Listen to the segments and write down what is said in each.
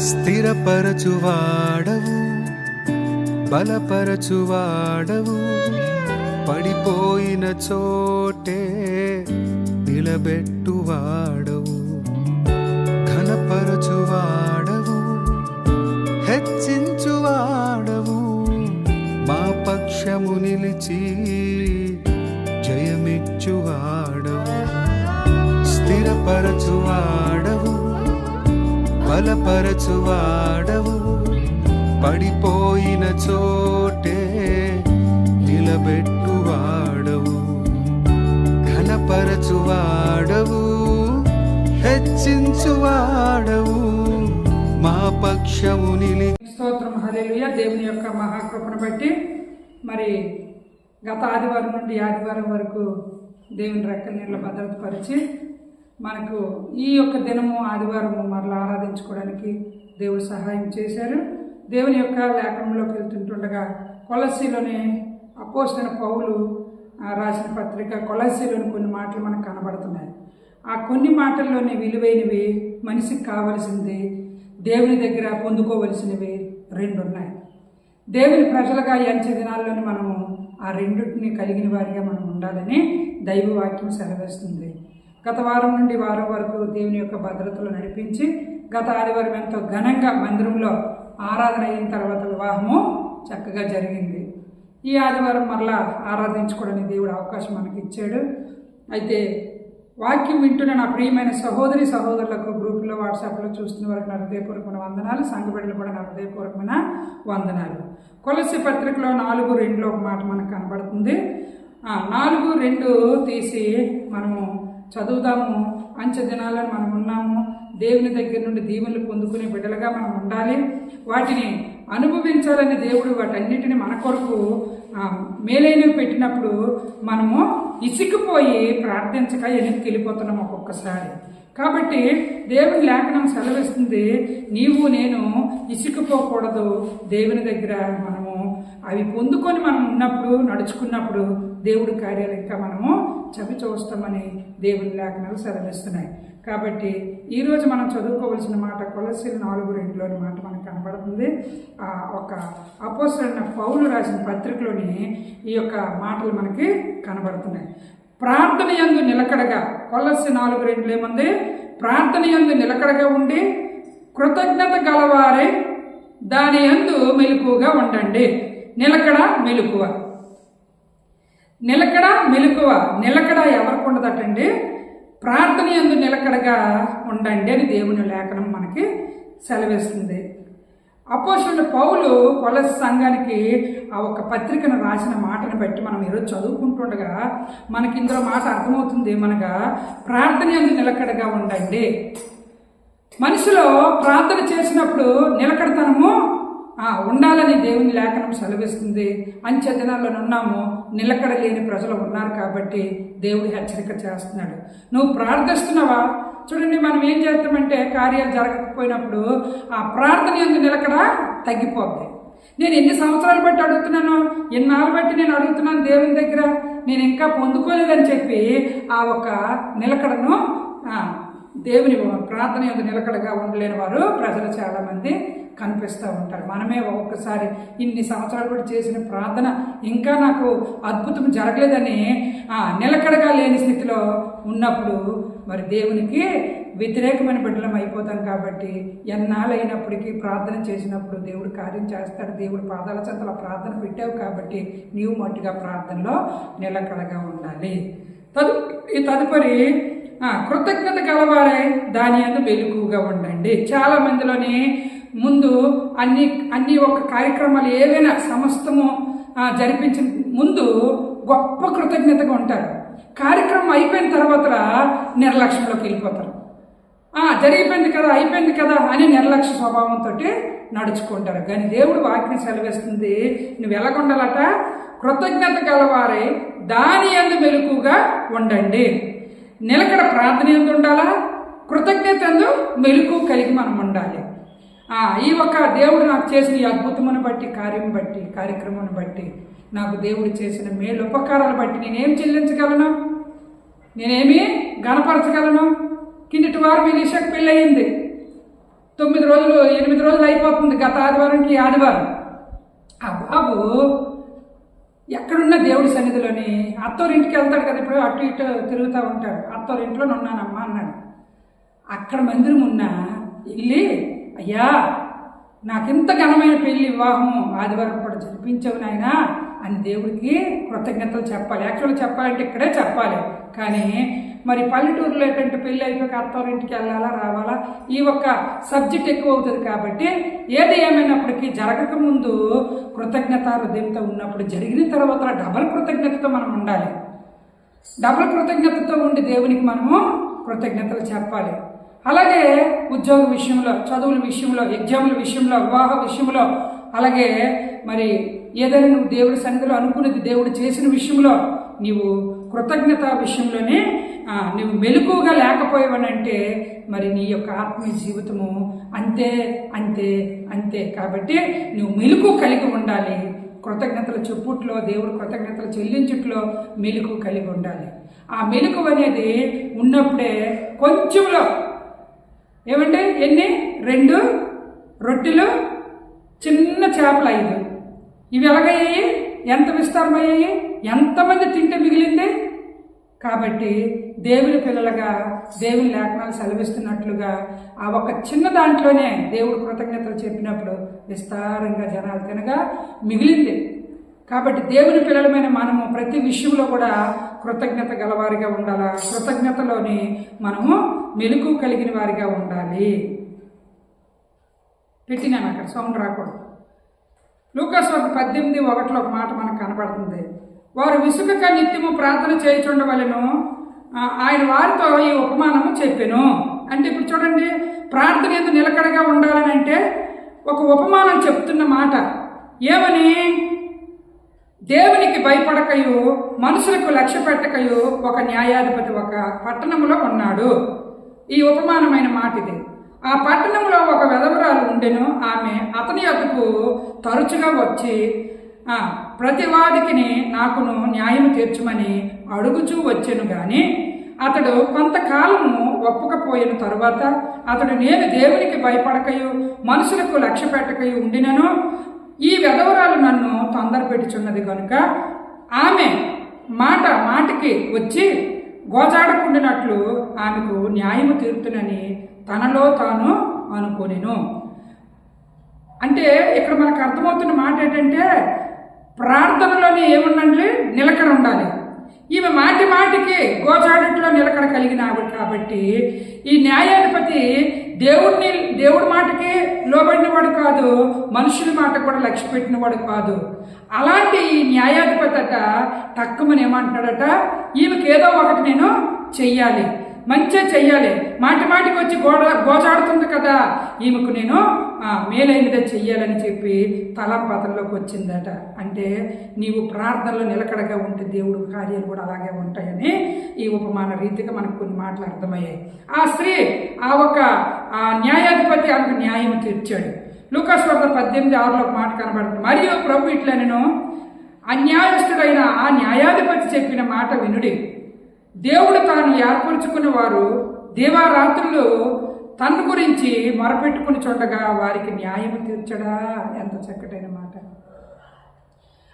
స్థిరపరచువాడవు, బలపరచువాడవు, పడిపోయిన చోటే నిలబెట్టువాడవు, ఘనపరచువాడవు, హెచ్చించువాడవు, మా పక్షము నిలిచి జయమిచ్చువాడవు, స్థిరపరచువాడవు, బలపరచువాడవు, పడిపోయిన చోటే నిలబెట్టువాడవు, ఘనపరచువాడవు, హెచ్చించువాడవు, మా పక్షము నిలిచి. స్తోత్రం, హల్లెలూయా. దేవుని యొక్క మహాకృపను బట్టి మరి గత ఆదివారం నుండి ఆదివారం వరకు దేవుని రెక్కల నీళ్ళ భద్రతపరిచి మనకు ఈ యొక్క దినము ఆదివారము మరలా ఆరాధించుకోవడానికి దేవుడు సహాయం చేశారు. దేవుని యొక్క లేఖనంలోకి వెళ్తుంటుండగా కొలస్సీలోని అపోస్తలుడైన పౌలు రాసిన పత్రిక కొలస్సీలోని కొన్ని మాటలు మనకు కనబడుతున్నాయి. ఆ కొన్ని మాటల్లోని విలువైనవి, మనిషికి కావలసింది, దేవుని దగ్గర పొందుకోవలసినవి రెండు ఉన్నాయి. దేవుని ప్రజలుగా ఎంచే దినాల్లోని మనము ఆ రెండింటిని కలిగిన వారిగా మనం ఉండాలని దైవవాక్యం సెలవిస్తుంది. గత వారం నుండి వారం వరకు దేవుని యొక్క భద్రతలు నడిపించి గత ఆదివారం ఎంతో ఘనంగా మందిరంలో ఆరాధన అయిన తర్వాత వివాహము చక్కగా జరిగింది. ఈ ఆదివారం మరలా ఆరాధించుకోవడానికి దేవుడు అవకాశం మనకి ఇచ్చాడు. అయితే వాక్యం వింటున్న నా ప్రియమైన సహోదరి సహోదరులకు గ్రూపులో వాట్సాప్లో చూస్తున్న వారికి నా హృదయపూర్వకమైన వందనాలు, సంఘ బిడ్డలు కూడా నా హృదయపూర్వకమైన వందనాలు. కొలస్సీ పత్రికలో 4:2 ఒక మాట మనకు కనబడుతుంది. 4:2 తీసి మనము చదువుదాము. అంచె దినాలను మనం ఉన్నాము. దేవుని దగ్గర నుండి దీవెనలు పొందుకునే బిడ్డలుగా మనం ఉండాలి. వాటిని అనుభవించాలని దేవుడు వాటన్నిటిని మన కొరకు మేలైనవి పెట్టినప్పుడు మనము ఇసికిపోయి ప్రార్థించక వెనక్కి వెళ్ళిపోతున్నాం ఒక్కొక్కసారి. కాబట్టి దేవుని లేఖనం సెలవిస్తుంది, నీవు నేను ఇసికిపోకూడదు. దేవుని దగ్గర మనము అవి పొందుకొని మనం ఉన్నప్పుడు, నడుచుకున్నప్పుడు దేవుడి కార్యాలు ఇంకా మనము చవి చూస్తామని దేవుని లేఖనాలు సెలవిస్తున్నాయి. కాబట్టి ఈరోజు మనం చదువుకోవలసిన మాట కొలస్సీ 4:2లోని మాట మనకు కనబడుతుంది. ఒక అపోస్తలుడైన పౌలు రాసిన పత్రికలోని ఈ యొక్క మాటలు మనకి కనబడుతున్నాయి. ప్రార్థన యందు నిలకడగా, కొలస్సీ 4:2 ఏముంది? ప్రార్థన యందు నిలకడగా ఉండి కృతజ్ఞత గలవారే దాని యందు మెలకువగా ఉండండి. నిలకడ, మెలకువ. నిలకడ, మెలకువ. నిలకడ ఎవరికి ఉండదటండి? ప్రార్థన యందు నిలకడగా ఉండండి అని దేవుని లేఖనం మనకి సెలవిస్తుంది. అపోస్తలుడైన పౌలు కొలస్సీ సంఘానికి ఆ ఒక పత్రికను రాసిన మాటను బట్టి మనం ఈరోజు చదువుకుంటుండగా మనకి ఇందులో మాట అర్థమవుతుంది. మనగా ప్రార్థన యందు నిలకడగా ఉండండి. మనిషిలో ప్రార్థన చేసినప్పుడు నిలకడతనము ఉండాలని దేవుని లేఖనం సెలవిస్తుంది. అంచె దినాల్లో ఉన్నాము, నిలకడ లేని ప్రజలు ఉన్నారు కాబట్టి దేవుడు హెచ్చరిక చేస్తున్నాడు. నువ్వు ప్రార్థిస్తున్నావా? చూడండి, మనం ఏం చేస్తామంటే కార్యాలు జరగకపోయినప్పుడు ఆ ప్రార్థన యందు నిలకడ తగ్గిపోద్ది. నేను ఎన్ని సంవత్సరాలు బట్టి అడుగుతున్నాను, ఎన్నాళ్ళు బట్టి నేను అడుగుతున్నాను దేవుని దగ్గర, నేను ఇంకా పొందుకోలేదని చెప్పి ఆ ఒక నిలకడను దేవుని ప్రార్థన యందు నిలకడగా ఉండలేని వారు ప్రజలు చాలామంది కనిపిస్తూ ఉంటారు. మనమే ఒక్కొక్కసారి ఇన్ని సంవత్సరాలు కూడా చేసిన ప్రార్థన ఇంకా నాకు అద్భుతం జరగలేదని నిలకడగా లేని స్థితిలో ఉన్నప్పుడు మరి దేవునికి వ్యతిరేకమైన బిడ్డలం అయిపోతాం. కాబట్టి ఎన్నాళ్ళు అయినప్పటికీ ప్రార్థన చేసినప్పుడు దేవుడు కార్యం చేస్తాడు. దేవుడు పాదాల చెంతలో ప్రార్థన పెట్టావు కాబట్టి నీవు మట్టుగా ప్రార్థనలో నిలకడగా ఉండాలి. తదుపరి కృతజ్ఞత గలవారే దాని యందు మెలకువగా ఉండండి. చాలా మందిలోని ముందు అన్ని ఒక కార్యక్రమాలు ఏవైనా సమస్తము జరిపించిన ముందు గొప్ప కృతజ్ఞతగా ఉంటారు. కార్యక్రమం అయిపోయిన తర్వాత నిర్లక్ష్యంలోకి వెళ్ళిపోతారు. జరిగిపోయింది కదా, అయిపోయింది కదా అని నిర్లక్ష్య స్వభావంతో నడుచుకుంటారు. కానీ దేవుడు వాక్యం సెలవిస్తుంది, నువ్వు ఎలాగుండాలట? కృతజ్ఞత గలవారే దాని యందు మెలకువగా ఉండండి. నిలకడ ప్రార్థన యందు ఉండాలా, కృతజ్ఞత యందు మెలకువ కలిగి మనం ఉండాలి. ఈ ఒక దేవుడు నాకు చేసిన ఈ అద్భుతమును బట్టి, కార్యక్రమాన్ని బట్టి, నాకు దేవుడు చేసిన మేలు ఉపకారాలు బట్టి నేనేం చెల్లించగలను? నేనేమి గణపరచగలను? కిందటి వారు మీ నిషకు పెళ్ళయింది. 8 రోజులు అయిపోతుంది గత ఆదివారంకి ఆదివారం. ఆ బాబు ఎక్కడున్న దేవుడి సన్నిధిలోని అత్తోరింటికి వెళ్తాడు కదా, ఇప్పుడు అటు ఇటు తిరుగుతూ ఉంటాడు. అత్తోరింట్లో ఉన్నానమ్మా అన్నాడు. అక్కడ మందిరం ఉన్నా వెళ్ళి, అయ్యా నాకింత ఘనమైన పెళ్లి వివాహము ఆదివారం కూడా జరిపించవు నాయనా అని దేవుడికి కృతజ్ఞతలు చెప్పాలి. యాక్చువల్గా చెప్పాలంటే ఇక్కడే చెప్పాలి, కానీ మరి పల్లెటూరులో ఏంటంటే పెళ్ళి అయిపోయి అత్తవారింటికి వెళ్ళాలా రావాలా ఈ ఒక్క సబ్జెక్ట్ ఎక్కువ అవుతుంది. కాబట్టి ఏది ఏమైనప్పటికీ జరగక ముందు కృతజ్ఞత హృదయంతో ఉన్నప్పుడు, జరిగిన తర్వాత డబల్ కృతజ్ఞతతో మనం ఉండాలి. డబల్ కృతజ్ఞతతో ఉండి దేవునికి మనము కృతజ్ఞతలు చెప్పాలి. అలాగే ఉద్యోగ విషయంలో, చదువుల విషయంలో, ఎగ్జాముల విషయంలో, వివాహ విషయంలో, అలాగే మరి ఏదైనా నువ్వు దేవుడి సన్నిధిలో అనుకున్నది దేవుడు చేసిన విషయంలో నీవు కృతజ్ఞత విషయంలోనే నువ్వు మెలకువగా లేకపోయావనంటే మరి నీ యొక్క ఆత్మీయ జీవితము అంతే అంతే అంతే. కాబట్టి నువ్వు మెలకు కలిగి ఉండాలి. కృతజ్ఞతల చెప్పుట్లో, దేవుడు కృతజ్ఞతలు చెల్లించుట్లో మెలకు కలిగి ఉండాలి. ఆ మెలకు అనేది ఉన్నప్పుడే కొంచెంలో ఏమంటే ఎన్ని 2 రొట్టెలు, చిన్న చేపలు 5, ఇవి ఎలాగయ్యాయి, ఎంత విస్తారమయ్యాయి, ఎంతమంది తింటే మిగిలింది. కాబట్టి దేవుని పిల్లలుగా దేవుని లేఖనాలు సెలవిస్తున్నట్లుగా ఆ ఒక చిన్న దాంట్లోనే దేవుడు కృతజ్ఞతలు చెప్పినప్పుడు విస్తారంగా జనాలు తినగా మిగిలింది. కాబట్టి దేవుని పిల్లలమైన మనము ప్రతి విషయంలో కూడా కృతజ్ఞత గలవారిగా ఉండాలా. కృతజ్ఞతలోని మనము మెలకు కలిగిన వారిగా ఉండాలి. పెట్టినాను అక్కడ సౌండ్ రాకూడదు. లూకాసు 18:1 ఒక మాట మనకు కనబడుతుంది. వారు విసుగక నిత్యము ప్రార్థన చేయుచుండవలెను, ఆయన వారితో ఈ ఉపమానము చెప్పెను. అంటే ఇప్పుడు చూడండి, ప్రార్థన ఎందుకు నిలకడగా ఉండాలని అంటే ఒక ఉపమానం చెప్తున్న మాట ఏమని, దేవునికి భయపడకయు మనుషులకు లక్ష్య పెట్టకయు ఒక న్యాయాధిపతి ఒక పట్టణంలో ఉన్నాడు. ఈ ఉపమానమైన మాట ఇది. ఆ పట్టణంలో ఒక విధవరాలు ఉండెను. ఆమె అతని యొద్దకు తరచుగా వచ్చి ప్రతివాదికిని నాకును న్యాయం తీర్చమని అడుగుచూ వచ్చెను. గాని అతడు కొంతకాలము ఒప్పకపోయిన తరువాత అతడు నేను దేవునికి భయపడకయు మనుషులకు లక్ష్య పెట్టకయు ఉండినను, ఈ విధవరాలు నన్ను తొందర పెట్టుచున్నది కనుక ఆమె మాటికి వచ్చి గోజాడకుండినట్లు ఆమెకు న్యాయము తీరుతునని తనలో తాను అనుకొనెను. అంటే ఇక్కడ మనకు అర్థమవుతున్న మాట ఏంటంటే ప్రార్థనలోనే ఏముండండి, నిలకడ ఉండాలి. ఈమె మాటికి గోచాడుట్లో నిలకడ కలిగిన ఆవిడ. కాబట్టి ఈ న్యాయాధిపతి దేవుడి మాటకి లోబడినవాడు కాదు, మనుషుల మాట కూడా లక్ష్య పెట్టినవాడు కాదు. అలాంటి ఈ న్యాయాధిపతి అట తక్కువని ఏమంటున్నాడట, ఈమెకి ఏదో ఒకటి నేను చెయ్యాలి, మంచిగా చెయ్యాలి, మాటికి వచ్చి గోజాడుతుంది కదా, ఈమెకు నేను మేలైనదే చెయ్యాలని చెప్పి తలంపతల్లోకి వచ్చిందట. అంటే నీవు ప్రార్థనలో నిలకడగా ఉంటే దేవుడు కార్యాలు కూడా అలాగే ఉంటాయని ఈ ఉపమాన రీతిగా మనకు కొన్ని మాటలు అర్థమయ్యాయి. ఆ స్త్రీ ఆ న్యాయాధిపతి ఆమెకు న్యాయం తీర్చాడు. లూకాసు 18:6 ఒక మాట కనబడుతుంది. మరియు ప్రభు ఇట్లనెను, అన్యాయస్తుడైన ఆ న్యాయాధిపతి చెప్పిన మాట వినుడి. దేవుడు తాను ఏర్పరుచుకున్న వారు దేవారాత్రులు తన్ను గురించి మొరపెట్టుకుని చూడగా వారికి న్యాయం తీర్చడా. ఎంత చక్కటైన మాట.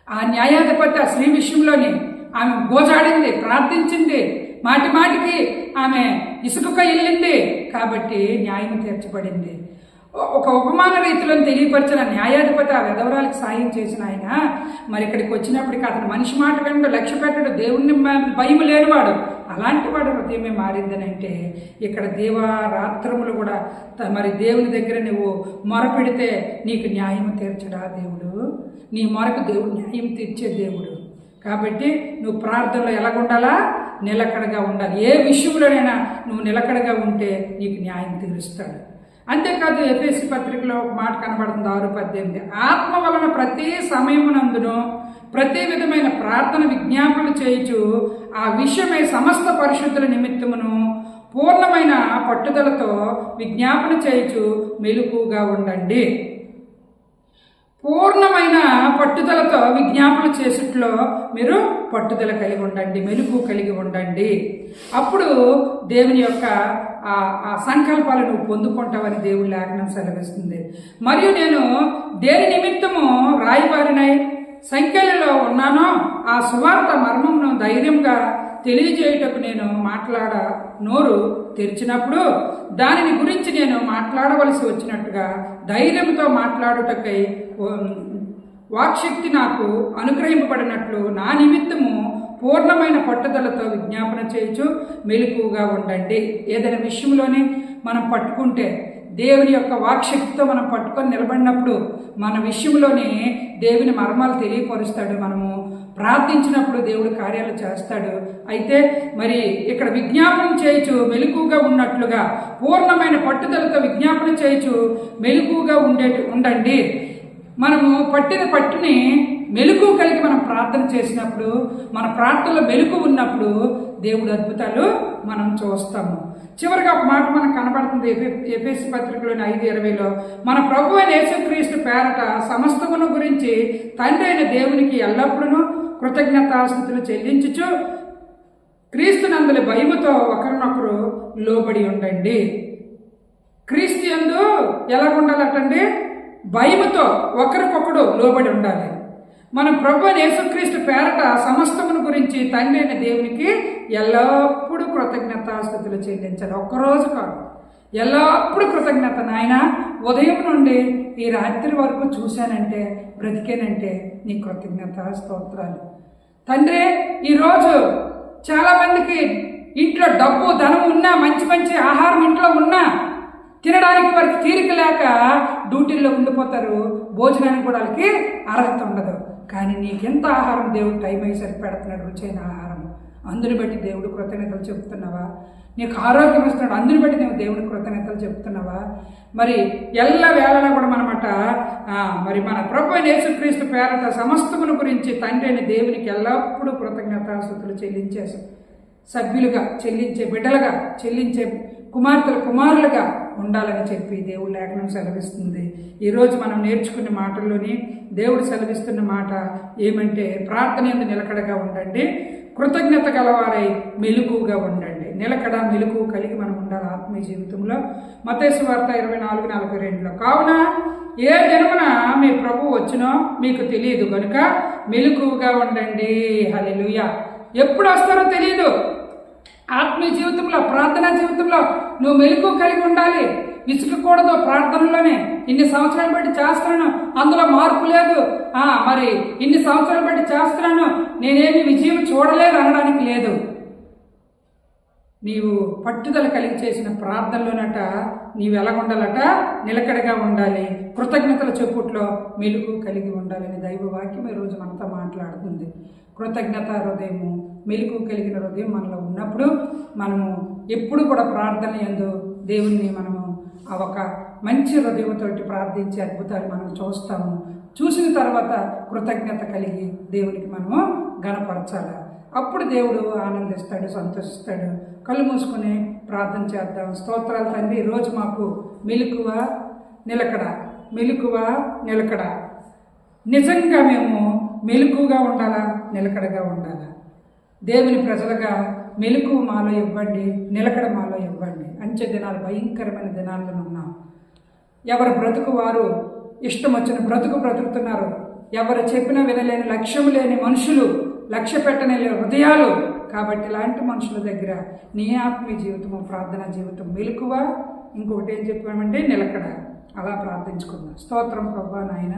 ఆ న్యాయాధిపతి ఆ స్త్రీ విషయంలోని ఆమె గోజాడింది, ప్రార్థించింది, మాటికి ఆమె ఇసుక వెళ్ళింది. కాబట్టి న్యాయం తీర్చబడింది. ఒక ఉపమాన రీతిలో తెలియపరిచిన న్యాయాధిపతి ఆ విధవరాలకు సాయం చేసిన ఆయన మరి ఇక్కడికి వచ్చినప్పటికీ అతను మనిషి మాట వెంట లక్ష్య పెట్టడు, దేవుణ్ణి భయం లేనివాడు. అలాంటి వాడు హృదయమే మారిందని అంటే ఇక్కడ దేవారాత్రములు కూడా మరి దేవుని దగ్గర నువ్వు మొరపెడితే నీకు న్యాయం తీర్చడా దేవుడు. నీ మొరకు దేవుడు న్యాయం తీర్చే దేవుడు. కాబట్టి నువ్వు ప్రార్థనలో ఎలాగుండాలా, నిలకడగా ఉండాలి. ఏ విషయంలోనైనా నువ్వు నిలకడగా ఉంటే నీకు న్యాయం తీరుస్తాడు. అంతేకాదు ఎఫెసీ పత్రికలో ఒక మాట కనబడుతుంది 6:18, ఆత్మ వలన ప్రతి సమయమునందును ప్రతి విధమైన ప్రార్థన విజ్ఞాపనలు చేయుచు ఆ విషయమై సమస్త పరిశుద్ధుల నిమిత్తమును పూర్ణమైన పట్టుదలతో విజ్ఞాపన చేయుచు మెలకుగా ఉండండి. పూర్ణమైన పట్టుదలతో విజ్ఞాపన చేసుట్లో మీరు పట్టుదల కలిగి ఉండండి, మెలుకు కలిగి ఉండండి. అప్పుడు దేవుని యొక్క ఆ సంకల్పాలను నువ్వు పొందుకుంటావని దేవుడి లేఖనం సెలవిస్తుంది. మరియు నేను దేని నిమిత్తము రాయబారినై సంఖ్యలలో ఉన్నానో ఆ సువార్త మర్మమును ధైర్యంగా తెలియజేయుటకు నేను నోరు తెరిచినప్పుడు దానిని గురించి నేను మాట్లాడవలసి వచ్చినట్టుగా ధైర్యంతో మాట్లాడుటకై వాక్శక్తి నాకు అనుగ్రహింపబడినట్లు నా నిమిత్తము పూర్ణమైన పట్టుదలతో విజ్ఞాపన చేయొచ్చు మెలకువగా ఉండండి. ఏదైనా విషయంలోనే మనం పట్టుకుంటే దేవుని యొక్క వాక్శక్తితో మనం పట్టుకొని నిలబడినప్పుడు మన విషయంలోనే దేవుని మర్మాలు తెలియపరుస్తాడు. మనము ప్రార్థించినప్పుడు దేవుడు కార్యాలు చేస్తాడు. అయితే మరి ఇక్కడ విజ్ఞాపన చేయొచ్చు మెలకువగా ఉన్నట్లుగా పూర్ణమైన పట్టుదలతో విజ్ఞాపన చేయొచ్చు మెలకువగా ఉండండి. మనము పట్టుని మెలకువ కలిగి మనం ప్రార్థన చేసినప్పుడు, మన ప్రార్థనలో మెలకువ ఉన్నప్పుడు దేవుడు అద్భుతాలు మనం చూస్తాము. చివరిగా ఒక మాట మనకు కనబడుతుంది ఎఫెసీ పత్రికలోని 5:20 మన ప్రభు అయిన యేసుక్రీస్తు పేరట సమస్తమును గురించి తండ్రి అయిన దేవునికి ఎల్లప్పుడూ కృతజ్ఞతాస్తుతులు చెల్లించుచు క్రీస్తునందుల భయముతో ఒకరినొకరు లోబడి ఉండండి. క్రీస్తు యందు ఎలా ఉండాలటండి? భయముతో ఒకరికొకడు లోబడి ఉండాలి. మన ప్రభు యేసుక్రీస్తు పేరట సమస్తమును గురించి తండ్రి అయిన దేవునికి ఎల్లప్పుడూ కృతజ్ఞతాస్తుతులు చెల్లించాలి. ఒక్కరోజు కాదు, ఎల్లప్పుడూ కృతజ్ఞత. నాయన, ఉదయం నుండి ఈ రాత్రి వరకు చూశానంటే, బ్రతికేనంటే నీ కృతజ్ఞత స్తోత్రాలు. తండ్రి, ఈరోజు చాలామందికి ఇంట్లో డబ్బు ధనం ఉన్నా, మంచి మంచి ఆహారం ఇంట్లో ఉన్నా తినడానికి వారికి తీరిక లేక డ్యూటీల్లో ఉండిపోతారు. భోజనానికి కూడా వాళ్ళకి అర్హత ఉండదు. కానీ నీకెంత ఆహారం దేవుడు టైం అయ్యేసరికి పెడుతున్నాడు, రుచైన ఆహారం. అందుని బట్టి దేవుడు కృతజ్ఞతలు చెప్తున్నావా? నీకు ఆరోగ్యం ఇస్తున్నాడు, అందుని బట్టి నువ్వు దేవుడి కృతజ్ఞతలు చెప్తున్నావా? మరి ఎల్ల వేళలా కూడా మనమాట మరి మన ప్రభు యేసుక్రీస్తు పేరట సమస్తమును గురించి తండ్రి అయిన దేవునికి ఎల్లప్పుడూ కృతజ్ఞతాస్తుతులు చెల్లించేసి సభ్యులుగా చెల్లించే బిడ్డలుగా చెల్లించే కుమారులుగా ఉండాలని చెప్పి దేవుడు లేఖనం సెలవిస్తుంది. ఈరోజు మనం నేర్చుకునే మాటల్లోని దేవుడు సెలవిస్తున్న మాట ఏమంటే, ప్రార్థన యందు నిలకడగా ఉండండి, కృతజ్ఞత గలవారై మెలకువగా ఉండండి. నిలకడ మెలకువ కలిగి మనం ఉండాలి ఆత్మీయ జీవితంలో. మత్తయి సువార్త 24:42 కావున ఏ దినమున మీ ప్రభు వచ్చినో మీకు తెలియదు కనుక మెలకువగా ఉండండి. హల్లెలూయా. ఎప్పుడు వస్తారో తెలియదు. ఆత్మీయ జీవితంలో, ప్రార్థనా జీవితంలో నువ్వు మెలకువ కలిగి ఉండాలి. విసుగకూడదు. ప్రార్థనలోనే ఇన్ని సంవత్సరాలు బట్టి చేస్తున్నాను, అందులో మార్పు లేదు, మరి ఇన్ని సంవత్సరాలు బట్టి చేస్తున్నాను, నేనేమి విజయం చూడలేదు అనడానికి లేదు. నీవు పట్టుదల కలిగి చేసిన ప్రార్థనలోనట నీవు ఎలాగుండాలట? నిలకడగా ఉండాలి, కృతజ్ఞతల చెప్పుట్లో మెలకువ కలిగి ఉండాలని దైవ వాక్యం ఈరోజు మనతో మాట్లాడుతుంది. కృతజ్ఞత హృదయము, మెలకువ కలిగిన హృదయం మనలో ఉన్నప్పుడు మనము ఎప్పుడు కూడా ప్రార్థన యందు దేవుణ్ణి మనము ఒక మంచి హృదయంతో ప్రార్థించే అద్భుతాలు మనం చూస్తాము. చూసిన తర్వాత కృతజ్ఞత కలిగి దేవునికి మనము గణపరచాలి. అప్పుడు దేవుడు ఆనందిస్తాడు, సంతోషిస్తాడు. కళ్ళు మూసుకొని ప్రార్థన చేద్దాం. స్తోత్రాలు తండ్రి, ఈరోజు మాకు మెలకువ నిలకడ నిజంగా మేము మెలకువగా ఉండాలా, నిలకడగా ఉండాలా? దేవుని ప్రజలుగా మెలకువ మాలో ఇవ్వండి, నిలకడ మాలో ఇవ్వండి. అంచె దినాలు, భయంకరమైన దినాల్లో ఉన్నాం. ఎవరు బ్రతుకు వారు ఇష్టం వచ్చిన బ్రతుకుతున్నారు. ఎవరు చెప్పినా వినలేని, లక్ష్యం లేని మనుషులు, లక్ష్య పెట్టని హృదయాలు. కాబట్టి ఇలాంటి మనుషుల దగ్గర నీ ఆత్మీయ జీవితము, ప్రార్థనా జీవితం మెలకువ, ఇంకొకటి ఏం చెప్పామంటే నిలకడ. అలా ప్రార్థించుకుందాం. స్తోత్రం ప్రభువా నాయన.